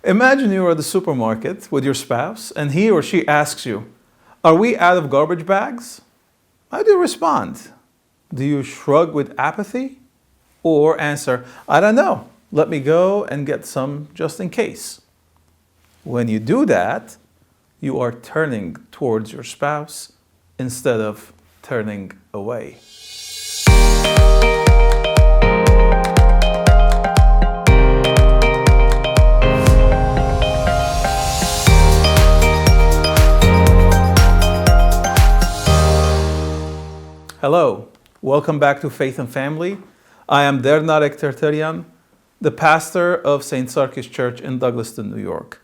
Imagine you're at the supermarket with your spouse and he or she asks you, "Are we out of garbage bags?" How do you respond? Do you shrug with apathy or answer, "I don't know, let me go and get some just in case"? When you do that, you are turning towards your spouse instead of turning away. Hello, welcome back to Faith and Family. I am Nareg Terterian, the pastor of St. Sarkis Church in Douglaston, New York.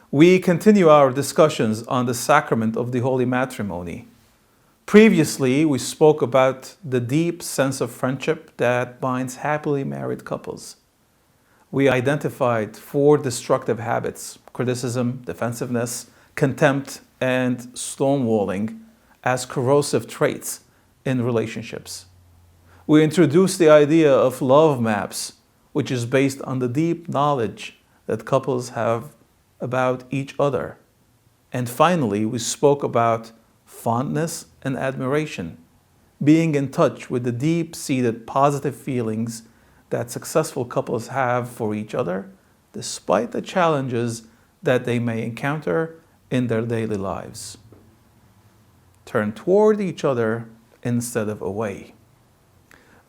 We continue our discussions on the sacrament of the Holy Matrimony. Previously, we spoke about the deep sense of friendship that binds happily married couples. We identified 4 destructive habits: criticism, defensiveness, contempt, and stonewalling as corrosive traits in relationships. We introduced the idea of love maps, which is based on the deep knowledge that couples have about each other. And finally, we spoke about fondness and admiration, being in touch with the deep-seated positive feelings that successful couples have for each other, despite the challenges that they may encounter in their daily lives. Turn toward each other instead of away.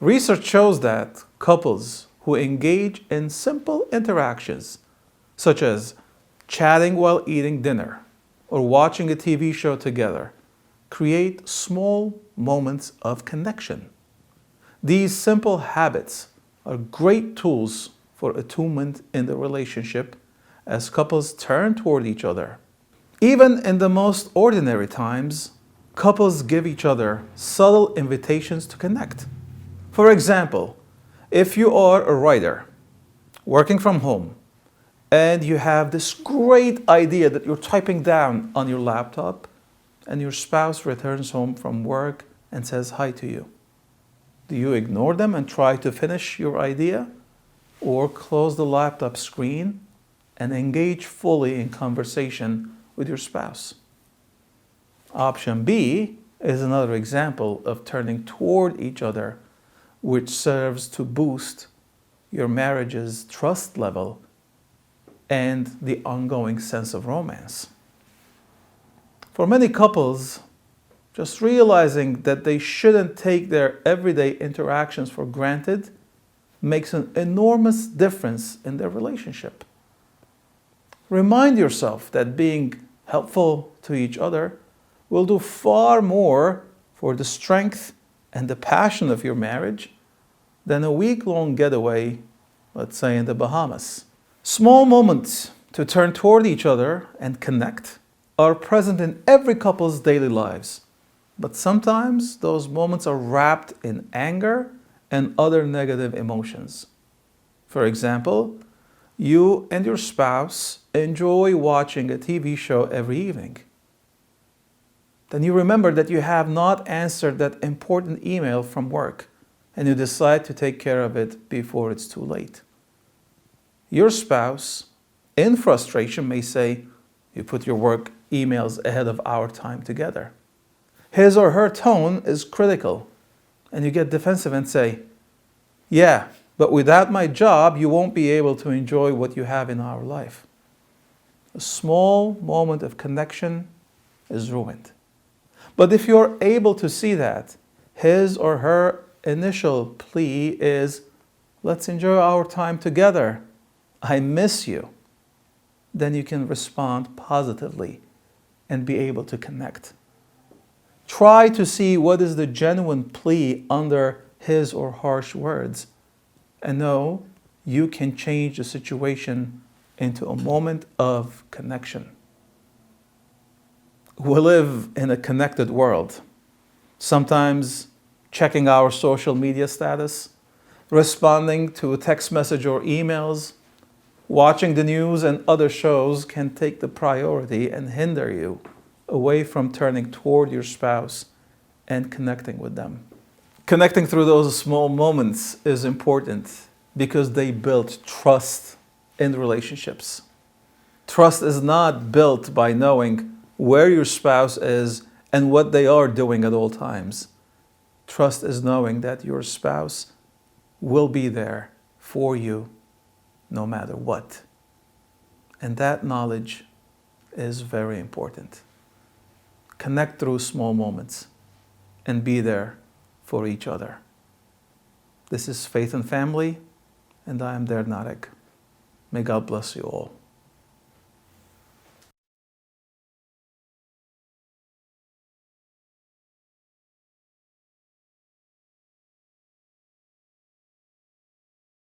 Research shows that couples who engage in simple interactions, such as chatting while eating dinner or watching a TV show together, create small moments of connection. These simple habits are great tools for attunement in the relationship as couples turn toward each other. Even in the most ordinary times, couples give each other subtle invitations to connect. For example, if you are a writer working from home and you have this great idea that you're typing down on your laptop and your spouse returns home from work and says hi to you, do you ignore them and try to finish your idea, or close the laptop screen and engage fully in conversation with your spouse? Option B is another example of turning toward each other, which serves to boost your marriage's trust level and the ongoing sense of romance. For many couples, just realizing that they shouldn't take their everyday interactions for granted makes an enormous difference in their relationship. Remind yourself that being helpful to each other will do far more for the strength and the passion of your marriage than a week-long getaway, let's say in the Bahamas. Small moments to turn toward each other and connect are present in every couple's daily lives, but sometimes those moments are wrapped in anger and other negative emotions. For example, you and your spouse enjoy watching a TV show every evening. Then you remember that you have not answered that important email from work, and you decide to take care of it before it's too late. Your spouse, in frustration, may say, "You put your work emails ahead of our time together." His or her tone is critical, and you get defensive and say, "Yeah, but without my job, you won't be able to enjoy what you have in our life." A small moment of connection is ruined. But if you're able to see that his or her initial plea is, "Let's enjoy our time together, I miss you," then you can respond positively and be able to connect. Try to see what is the genuine plea under his or harsh words, and know you can change the situation into a moment of connection. We live in a connected world. Sometimes checking our social media status, responding to a text message or emails, watching the news and other shows can take the priority and hinder you away from turning toward your spouse and connecting with them. Connecting through those small moments is important because they build trust in relationships. Trust is not built by knowing where your spouse is and what they are doing at all times. Trust is knowing that your spouse will be there for you no matter what. And that knowledge is very important. Connect through small moments and be there for each other. This is Faith and Family, and I am Nareg. May God bless you all.